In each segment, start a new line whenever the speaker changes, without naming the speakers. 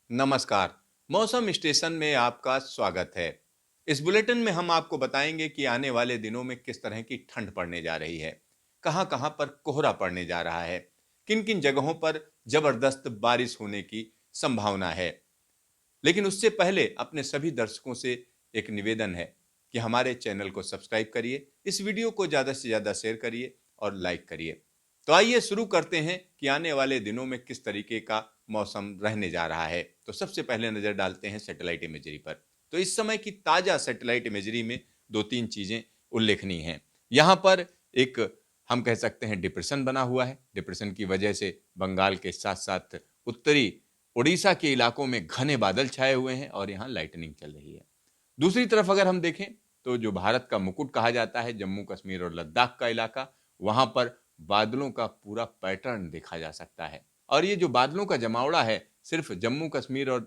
नमस्कार। मौसम स्टेशन में आपका स्वागत है। इस बुलेटिन में हम आपको बताएंगे कि आने वाले दिनों में किस तरह की ठंड पड़ने जा रही है, कहां-कहां पर कोहरा पड़ने जा रहा है, किन-किन जगहों पर जबरदस्त बारिश होने की संभावना है। लेकिन उससे पहले अपने सभी दर्शकों से एक निवेदन है कि हमारे चैनल को सब्सक्राइब करिए, इस वीडियो को ज़्यादा से ज़्यादा शेयर करिए और लाइक करिए। तो आइए शुरू करते हैं कि आने वाले दिनों में किस तरीके का मौसम रहने जा रहा है। तो सबसे पहले नज़र डालते हैं सैटेलाइट इमेजरी पर। तो इस समय की ताज़ा सैटेलाइट इमेजरी में 2-3 चीज़ें उल्लेखनीय हैं। यहाँ पर एक हम कह सकते हैं डिप्रेशन बना हुआ है। डिप्रेशन की वजह से बंगाल के साथ-साथ उत्तरी उड़ीसा के इलाकों में घने बादल छाए हुए हैं और यहाँ लाइटनिंग चल रही है। दूसरी तरफ अगर हम देखें तो जो भारत का मुकुट कहा जाता है जम्मू कश्मीर और लद्दाख का इलाका, वहां पर बादलों का पूरा पैटर्न देखा जा सकता है। और ये जो बादलों का जमावड़ा है सिर्फ जम्मू कश्मीर और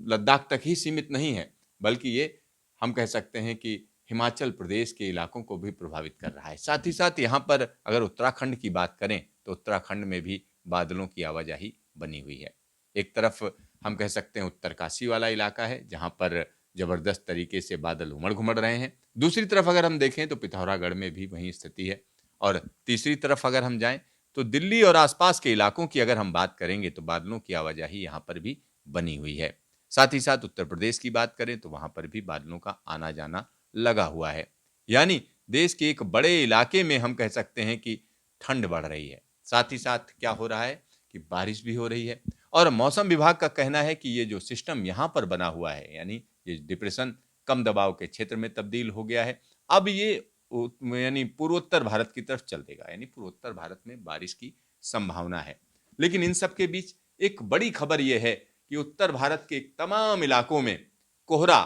लद्दाख तक ही सीमित नहीं है, बल्कि ये हम कह सकते हैं कि हिमाचल प्रदेश के इलाकों को भी प्रभावित कर रहा है। साथ ही साथ यहाँ पर अगर उत्तराखंड की बात करें तो उत्तराखंड में भी बादलों की आवाजाही बनी हुई है। एक तरफ हम कह सकते हैं उत्तरकाशी वाला इलाका है जहाँ पर जबरदस्त तरीके से बादल उमड़-घुमड़ रहे हैं। दूसरी तरफ अगर हम देखें तो पिथौरागढ़ में भी वही स्थिति है। और तीसरी तरफ अगर हम जाएँ तो दिल्ली और आसपास के इलाकों की अगर हम बात करेंगे तो बादलों की आवाजाही यहाँ पर भी बनी हुई है। साथ ही साथ उत्तर प्रदेश की बात करें तो वहाँ पर भी बादलों का आना-जाना लगा हुआ है। यानी देश के एक बड़े इलाके में हम कह सकते हैं कि ठंड बढ़ रही है। साथ ही साथ क्या हो रहा है कि बारिश भी हो रही है। और मौसम विभाग का कहना है कि ये जो सिस्टम यहाँ पर बना हुआ है, यानी ये डिप्रेशन कम दबाव के क्षेत्र में तब्दील हो गया है। अब ये यानी पूर्वोत्तर भारत की तरफ चल देगा, यानी पूर्वोत्तर भारत में बारिश की संभावना है। लेकिन इन सब के बीच एक बड़ी खबर ये है कि उत्तर भारत के तमाम इलाकों में कोहरा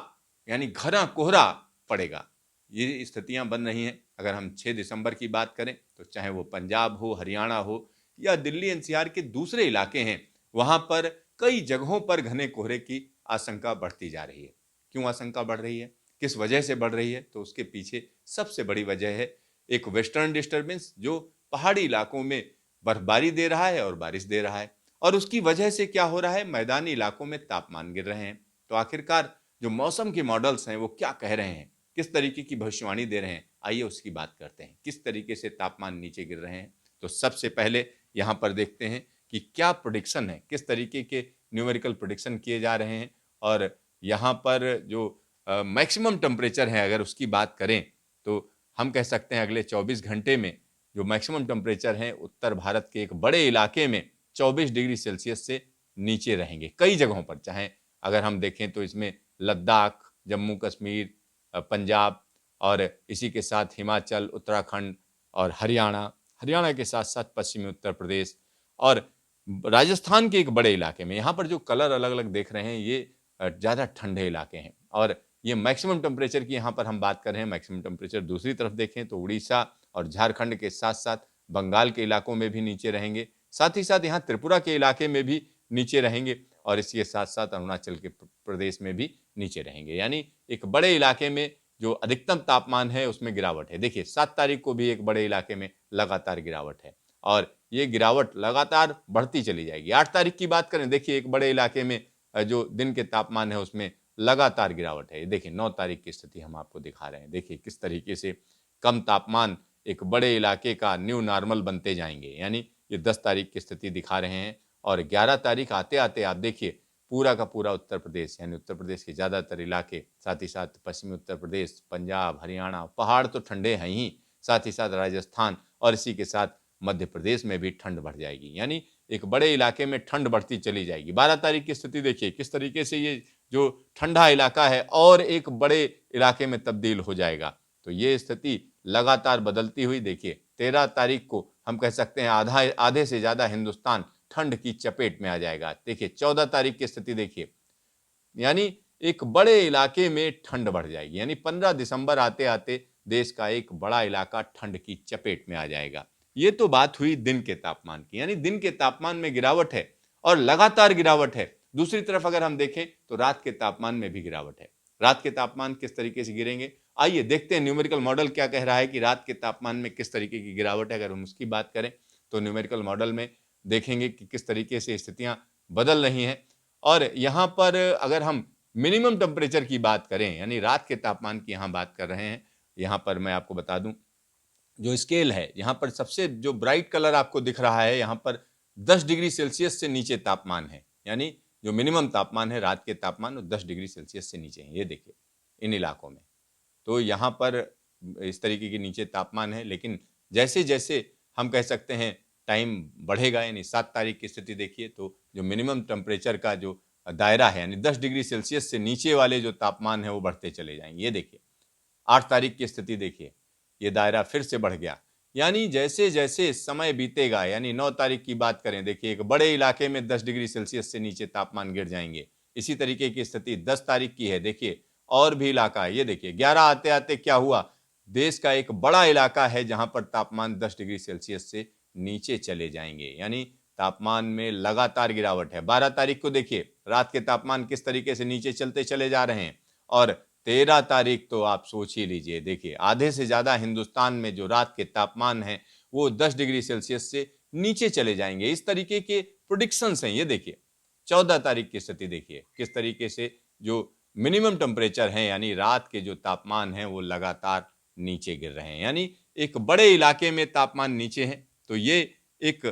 यानी घना कोहरा पड़ेगा। ये स्थितियां बन रही हैं। अगर हम 6 दिसंबर की बात करें तो चाहे वो पंजाब हो, हरियाणा हो या दिल्ली एनसीआर के दूसरे इलाके हैं, वहां पर कई जगहों पर घने कोहरे की आशंका बढ़ती जा रही है। क्यों आशंका बढ़ रही है, किस वजह से बढ़ रही है, तो उसके पीछे सबसे बड़ी वजह है एक वेस्टर्न डिस्टर्बेंस जो पहाड़ी इलाकों में बर्फबारी दे रहा है और बारिश दे रहा है। और उसकी वजह से क्या हो रहा है, मैदानी इलाकों में तापमान गिर रहे हैं। तो आखिरकार जो मौसम के मॉडल्स हैं वो क्या कह रहे हैं, किस तरीके की भविष्यवाणी दे रहे हैं, आइए उसकी बात करते हैं। किस तरीके से तापमान नीचे गिर रहे हैं, तो सबसे पहले यहाँ पर देखते हैं कि क्या प्रोडिक्शन है, किस तरीके के न्यूमेरिकल प्रोडिक्शन किए जा रहे हैं। और यहाँ पर जो मैक्सिमम टेम्परेचर है अगर उसकी बात करें तो हम कह सकते हैं अगले 24 घंटे में जो मैक्सिमम टेम्परेचर है उत्तर भारत के एक बड़े इलाके में 24 डिग्री सेल्सियस से नीचे रहेंगे कई जगहों पर। चाहे अगर हम देखें तो इसमें लद्दाख, जम्मू कश्मीर, पंजाब और इसी के साथ हिमाचल, उत्तराखंड और हरियाणा, हरियाणा के साथ साथ पश्चिमी उत्तर प्रदेश और राजस्थान के एक बड़े इलाके में। यहाँ पर जो कलर अलग अलग देख रहे हैं ये ज़्यादा ठंडे इलाके हैं। और ये मैक्सिमम टेम्परेचर की यहाँ पर हम बात कर रहे हैं। मैक्सिमम टेम्परेचर दूसरी तरफ देखें तो उड़ीसा और झारखंड के साथ साथ बंगाल के इलाकों में भी नीचे रहेंगे। साथ ही साथ यहाँ त्रिपुरा के इलाके में भी नीचे रहेंगे और इसके साथ साथ अरुणाचल के प्रदेश में भी नीचे रहेंगे। यानी एक बड़े इलाके में जो अधिकतम तापमान है उसमें गिरावट है। देखिए 7 तारीख को भी एक बड़े इलाके में लगातार गिरावट है और ये गिरावट लगातार बढ़ती चली जाएगी। 8 तारीख की बात करें, देखिए एक बड़े इलाके में जो दिन के तापमान है उसमें लगातार गिरावट है। देखिए 9 तारीख की स्थिति हम आपको दिखा रहे हैं। देखिए किस तरीके से कम तापमान एक बड़े इलाके का न्यू नॉर्मल बनते जाएंगे। यानी ये 10 तारीख की स्थिति दिखा रहे हैं और 11 तारीख आते आते आप देखिए पूरा का पूरा उत्तर प्रदेश, यानी उत्तर प्रदेश के ज़्यादातर इलाके, साथ ही साथ पश्चिमी उत्तर प्रदेश, पंजाब, हरियाणा, पहाड़ तो ठंडे हैं ही, साथ ही साथ राजस्थान और इसी के साथ मध्य प्रदेश में भी ठंड बढ़ जाएगी। यानी एक बड़े इलाके में ठंड बढ़ती चली जाएगी। 12 तारीख की स्थिति देखिए किस तरीके से ये जो ठंडा इलाका है और एक बड़े इलाके में तब्दील हो जाएगा। तो ये स्थिति लगातार बदलती हुई देखिए 13 तारीख को हम कह सकते हैं आधे से ज़्यादा हिंदुस्तान ठंड की चपेट में आ जाएगा। देखिए 14 तारीख की स्थिति देखिए, यानी एक बड़े इलाके में ठंड बढ़ जाएगी। यानी 15 दिसंबर आते आते देश का एक बड़ा इलाका ठंड की चपेट में आ जाएगा। ये तो बात हुई दिन के तापमान की, यानी दिन के तापमान में गिरावट है और लगातार गिरावट है। दूसरी तरफ अगर हम देखें तो रात के तापमान में भी गिरावट है। रात के तापमान किस तरीके से गिरेंगे, आइए देखते हैं न्यूमेरिकल मॉडल क्या कह रहा है कि रात के तापमान में किस तरीके की गिरावट है। अगर हम उसकी बात करें तो न्यूमेरिकल मॉडल में देखेंगे कि किस तरीके से स्थितियां बदल रही हैं। और यहाँ पर अगर हम मिनिमम टेम्परेचर की बात करें, यानी रात के तापमान की यहाँ बात कर रहे हैं, यहाँ पर मैं आपको बता दूं जो स्केल है, यहाँ पर सबसे जो ब्राइट कलर आपको दिख रहा है, यहाँ पर 10 डिग्री सेल्सियस से नीचे तापमान है। यानी जो मिनिमम तापमान है रात के तापमान, वो 10 डिग्री सेल्सियस से नीचे है। ये देखिए इन इलाकों में, तो यहाँ पर इस तरीके के नीचे तापमान है। लेकिन जैसे जैसे हम कह सकते हैं टाइम बढ़ेगा, यानी 7 तारीख की स्थिति देखिए, तो जो मिनिमम टेम्परेचर का जो दायरा है, यानी 10 डिग्री सेल्सियस से नीचे वाले जो तापमान है वो बढ़ते चले जाएंगे। ये देखिए 8 तारीख की स्थिति देखिए, ये दायरा फिर से बढ़ गया। यानी जैसे जैसे समय बीतेगा, यानी 9 तारीख की बात करें, देखिए एक बड़े इलाके में 10 डिग्री सेल्सियस से नीचे तापमान गिर जाएंगे। इसी तरीके की स्थिति 10 तारीख की है, देखिए और भी इलाका है। ये देखिए 11 आते आते क्या हुआ, देश का एक बड़ा इलाका है जहां पर तापमान 10 डिग्री सेल्सियस से नीचे चले जाएंगे, यानी तापमान में लगातार गिरावट है। 12 तारीख को देखिए रात के तापमान किस तरीके से नीचे चलते चले जा रहे हैं, और 13 तारीख तो आप सोच ही लीजिए, देखिए आधे से ज्यादा हिंदुस्तान में जो रात के तापमान है वो 10 डिग्री सेल्सियस से नीचे चले जाएंगे। इस तरीके के प्रोडिक्शंस हैं। ये देखिए 14 तारीख की स्थिति देखिए किस तरीके से जो मिनिमम टेम्परेचर है, यानी रात के जो तापमान है वो लगातार नीचे गिर रहे हैं, यानी एक बड़े इलाके में तापमान नीचे है। तो ये एक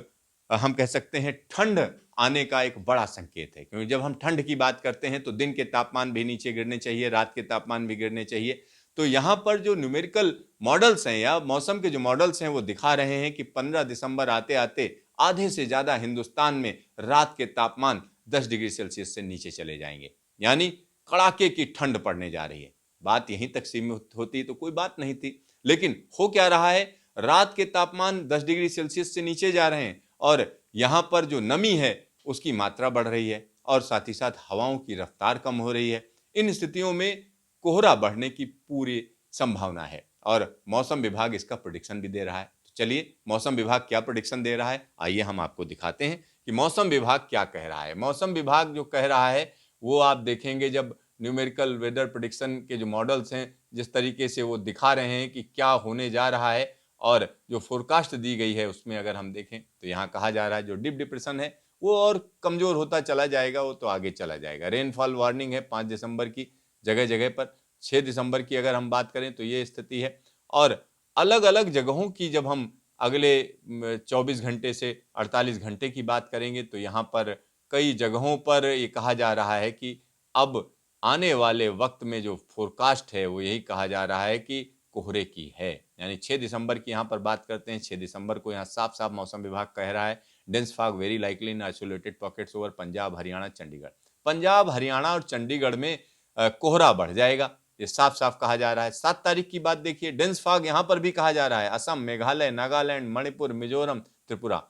हम कह सकते हैं ठंड आने का एक बड़ा संकेत है, क्योंकि जब हम ठंड की बात करते हैं तो दिन के तापमान भी नीचे गिरने चाहिए, रात के तापमान भी गिरने चाहिए। तो यहाँ पर जो न्यूमेरिकल मॉडल्स हैं या मौसम के जो मॉडल्स हैं वो दिखा रहे हैं कि 15 दिसंबर आते आते आधे से ज्यादा हिंदुस्तान में रात के तापमान 10 डिग्री सेल्सियस से नीचे चले जाएंगे, यानी कड़ाके की ठंड पड़ने जा रही है। बात यहीं तक सीमित होती तो कोई बात नहीं थी, लेकिन हो क्या रहा है, रात के तापमान 10 डिग्री सेल्सियस से नीचे जा रहे हैं और यहाँ पर जो नमी है उसकी मात्रा बढ़ रही है और साथ ही साथ हवाओं की रफ्तार कम हो रही है। इन स्थितियों में कोहरा बढ़ने की पूरी संभावना है और मौसम विभाग इसका प्रेडिक्शन भी दे रहा है। तो चलिए मौसम विभाग क्या प्रेडिक्शन दे रहा है, आइए हम आपको दिखाते हैं कि मौसम विभाग क्या कह रहा है। मौसम विभाग जो कह रहा है वो आप देखेंगे, जब न्यूमेरिकल वेदर प्रेडिक्शन के जो मॉडल्स हैं जिस तरीके से वो दिखा रहे हैं कि क्या होने जा रहा है, और जो फोरकास्ट दी गई है उसमें अगर हम देखें तो यहाँ कहा जा रहा है जो डीप डिप्रेशन है वो और कमजोर होता चला जाएगा, वो तो आगे चला जाएगा। रेनफॉल वार्निंग है 5 दिसंबर की जगह जगह पर। 6 दिसंबर की अगर हम बात करें तो ये स्थिति है। और अलग अलग जगहों की जब हम अगले 24 घंटे से 48 घंटे की बात करेंगे तो यहाँ पर कई जगहों पर ये कहा जा रहा है कि अब आने वाले वक्त में जो फोरकास्ट है वो यही कहा जा रहा है कि कोहरे की है। यानी 6 दिसंबर की यहाँ पर बात करते हैं, 6 दिसंबर को यहाँ साफ साफ मौसम विभाग कह रहा है डेंस फॉग वेरी लाइकली इन isolated pockets over Punjab Haryana Chandigarh. Punjab Haryana और चंडीगढ़ में कोहरा बढ़ जाएगा, ये साफ साफ कहा जा रहा है। 7 तारीख की बात देखिए, डेंस फॉग यहाँ पर भी कहा जा रहा है, असम मेघालय नागालैंड मणिपुर मिजोरम त्रिपुरा।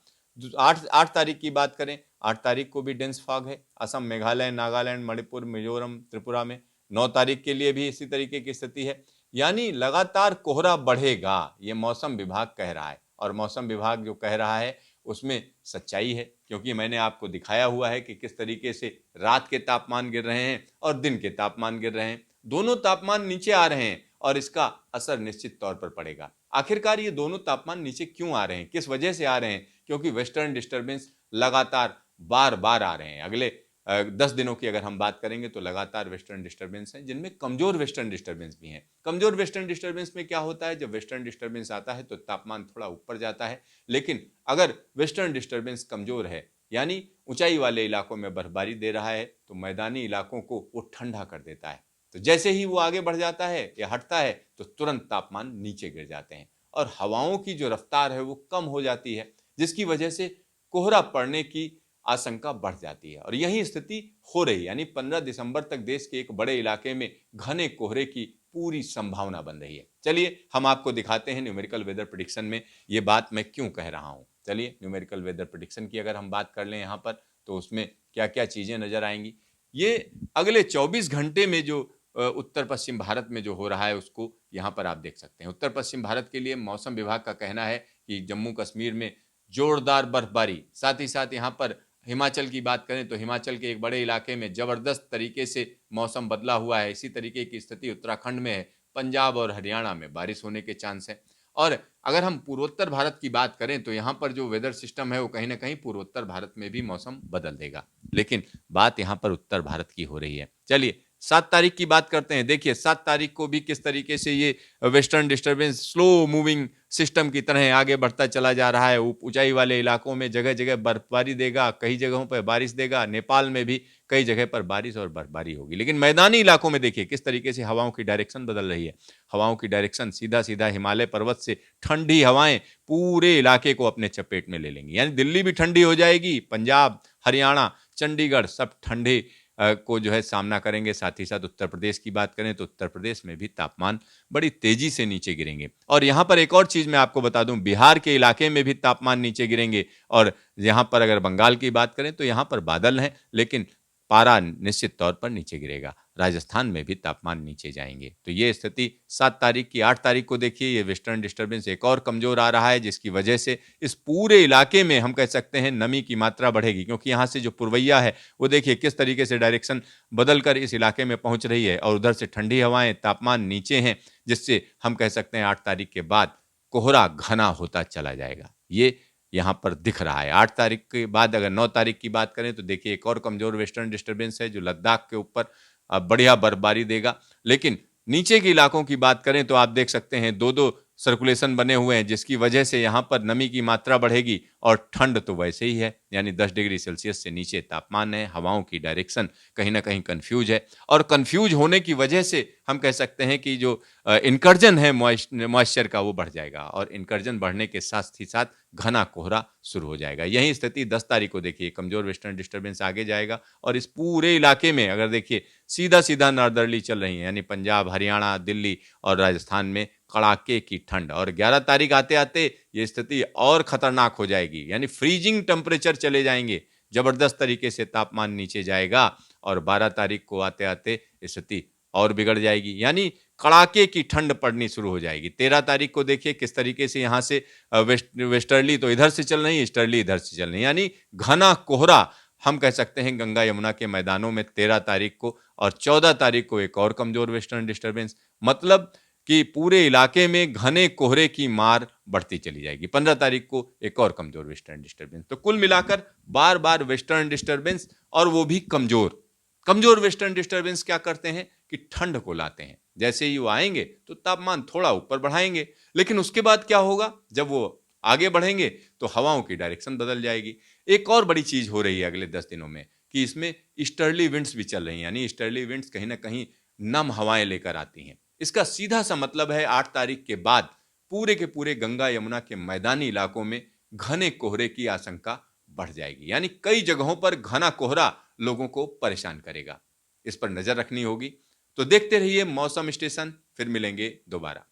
8 तारीख की बात करें, 8 तारीख को भी डेंस फॉग है असम मेघालय नागालैंड मणिपुर मिजोरम त्रिपुरा में। 9 तारीख के लिए भी इसी तरीके की स्थिति है, यानी लगातार कोहरा बढ़ेगा, ये मौसम विभाग कह रहा है। और मौसम विभाग जो कह रहा है उसमें सच्चाई है, क्योंकि मैंने आपको दिखाया हुआ है कि किस तरीके से रात के तापमान गिर रहे हैं और दिन के तापमान गिर रहे हैं। दोनों तापमान नीचे आ रहे हैं और इसका असर निश्चित तौर पर पड़ेगा। आखिरकार ये दोनों तापमान नीचे क्यों आ रहे हैं, किस वजह से आ रहे हैं? क्योंकि वेस्टर्न डिस्टर्बेंस लगातार बार बार आ रहे हैं। अगले 10 दिनों की अगर हम बात करेंगे तो लगातार वेस्टर्न डिस्टर्बेंस हैं, जिनमें कमजोर वेस्टर्न डिस्टर्बेंस भी हैं। कमजोर वेस्टर्न डिस्टर्बेंस में क्या होता है, जब वेस्टर्न डिस्टर्बेंस आता है तो तापमान थोड़ा ऊपर जाता है, लेकिन अगर वेस्टर्न डिस्टर्बेंस कमजोर है, यानी ऊंचाई वाले इलाकों में बर्फबारी दे रहा है, तो मैदानी इलाकों को वो ठंडा कर देता है। तो जैसे ही वो आगे बढ़ जाता है या हटता है तो तुरंत तापमान नीचे गिर जाते हैं और हवाओं की जो रफ्तार है वो कम हो जाती है, जिसकी वजह से कोहरा पड़ने की आशंका बढ़ जाती है। और यही स्थिति हो रही, यानी 15 दिसंबर तक देश के एक बड़े इलाके में घने कोहरे की पूरी संभावना बन रही है। चलिए हम आपको दिखाते हैं न्यूमेरिकल वेदर प्रेडिक्शन में ये बात मैं क्यों कह रहा हूं। चलिए न्यूमेरिकल वेदर प्रेडिक्शन की अगर हम बात कर लें यहाँ पर, तो उसमें क्या क्या चीजें नजर आएंगी। ये अगले 24 घंटे में जो उत्तर पश्चिम भारत में जो हो रहा है उसको यहाँ पर आप देख सकते हैं। उत्तर पश्चिम भारत के लिए मौसम विभाग का कहना है कि जम्मू कश्मीर में जोरदार बर्फबारी, साथ ही साथ यहाँ पर हिमाचल की बात करें तो हिमाचल के एक बड़े इलाके में जबरदस्त तरीके से मौसम बदला हुआ है। इसी तरीके की स्थिति उत्तराखंड में है, पंजाब और हरियाणा में बारिश होने के चांस है। और अगर हम पूर्वोत्तर भारत की बात करें तो यहाँ पर जो वेदर सिस्टम है वो कहीं ना कहीं पूर्वोत्तर भारत में भी मौसम बदल देगा। लेकिन बात यहाँ पर उत्तर भारत की हो रही है। चलिए 7 तारीख की बात करते हैं। देखिए 7 तारीख को भी किस तरीके से ये western disturbance slow moving system की तरह आगे बढ़ता चला जा रहा है। ऊंचाई वाले इलाकों में जगह जगह बर्फबारी देगा, कई जगहों पर बारिश देगा, नेपाल में भी कई जगह पर बारिश और बर्फबारी होगी। लेकिन मैदानी इलाकों में देखिए किस तरीके से हवाओं की डायरेक्शन बदल रही है। हवाओं की डायरेक्शन सीधा सीधा हिमालय पर्वत से ठंडी हवाएं पूरे इलाके को अपने चपेट में ले लेंगी। यानी दिल्ली भी ठंडी हो जाएगी, पंजाब, हरियाणा, चंडीगढ़ सब ठंडे को जो है सामना करेंगे। साथ ही साथ उत्तर प्रदेश की बात करें तो उत्तर प्रदेश में भी तापमान बड़ी तेजी से नीचे गिरेंगे। और यहाँ पर एक और चीज मैं आपको बता दूं, बिहार के इलाके में भी तापमान नीचे गिरेंगे। और यहाँ पर अगर बंगाल की बात करें तो यहाँ पर बादल हैं, लेकिन पारा निश्चित तौर पर नीचे गिरेगा। राजस्थान में भी तापमान नीचे जाएंगे। तो ये स्थिति 7 तारीख की। 8 तारीख को देखिए ये वेस्टर्न डिस्टर्बेंस एक और कमजोर आ रहा है, जिसकी वजह से इस पूरे इलाके में हम कह सकते हैं नमी की मात्रा बढ़ेगी। क्योंकि यहाँ से जो पुरवैया है वो देखिए किस तरीके से डायरेक्शन बदलकर इस इलाके में पहुंच रही है, और उधर से ठंडी हवाएं, तापमान नीचे हैं, जिससे हम कह सकते हैं 8 तारीख के बाद कोहरा घना होता चला जाएगा। ये यहाँ पर दिख रहा है। 8 तारीख के बाद अगर 9 तारीख की बात करें तो देखिए एक और कमजोर वेस्टर्न डिस्टर्बेंस है जो लद्दाख के ऊपर बढ़िया बर्फबारी देगा। लेकिन नीचे के इलाकों की बात करें तो आप देख सकते हैं दो दो सर्कुलेशन बने हुए हैं, जिसकी वजह से यहाँ पर नमी की मात्रा बढ़ेगी और ठंड तो वैसे ही है। यानी 10 डिग्री सेल्सियस से नीचे तापमान है। हवाओं की डायरेक्शन कहीं ना कहीं कंफ्यूज है, और कंफ्यूज होने की वजह से हम कह सकते हैं कि जो इनकर्जन है मॉइस्चर का वो बढ़ जाएगा, और इनकर्जन बढ़ने के साथ ही साथ घना कोहरा शुरू हो जाएगा। यही स्थिति 10 तारीख को देखिए कमजोर वेस्टर्न डिस्टर्बेंस आगे जाएगा, और इस पूरे इलाके में अगर देखिए सीधा सीधा नॉर्दर्ली चल रही है, यानी पंजाब, हरियाणा, दिल्ली और राजस्थान में कड़ाके की ठंड। और 11 तारीख आते आते ये स्थिति और खतरनाक हो जाएगी, यानी फ्रीजिंग टेम्परेचर चले जाएंगे, जबरदस्त तरीके से तापमान नीचे जाएगा। और 12 तारीख को आते आते स्थिति और बिगड़ जाएगी, यानी कड़ाके की ठंड पड़नी शुरू हो जाएगी। 13 तारीख को देखिए किस तरीके से यहाँ से वेस्टर्ली तो इधर से चल रही है, ईस्टर्ली इधर से चल रही है, यानी घना कोहरा हम कह सकते हैं गंगा यमुना के मैदानों में 13 तारीख को। और 14 तारीख को एक और कमजोर वेस्टर्न डिस्टर्बेंस, मतलब कि पूरे इलाके में घने कोहरे की मार बढ़ती चली जाएगी। 15 तारीख को एक और कमजोर वेस्टर्न डिस्टर्बेंस। तो कुल मिलाकर बार बार वेस्टर्न डिस्टर्बेंस, और वो भी कमजोर। कमजोर वेस्टर्न डिस्टर्बेंस क्या करते हैं कि ठंड को लाते हैं। जैसे ही वो आएंगे तो तापमान थोड़ा ऊपर बढ़ाएंगे, लेकिन उसके बाद क्या होगा, जब वो आगे बढ़ेंगे तो हवाओं की डायरेक्शन बदल जाएगी। एक और बड़ी चीज हो रही है अगले 10 दिनों में कि इसमें ईस्टर्ली विंड्स भी चल रही हैं, यानी ईस्टर्ली विंड्स कहीं ना कहीं नम हवाएं लेकर आती हैं। इसका सीधा सा मतलब है 8 तारीख के बाद पूरे के पूरे गंगा यमुना के मैदानी इलाकों में घने कोहरे की आशंका बढ़ जाएगी, यानी कई जगहों पर घना कोहरा लोगों को परेशान करेगा। इस पर नजर रखनी होगी। तो देखते रहिए मौसम स्टेशन, फिर मिलेंगे दोबारा।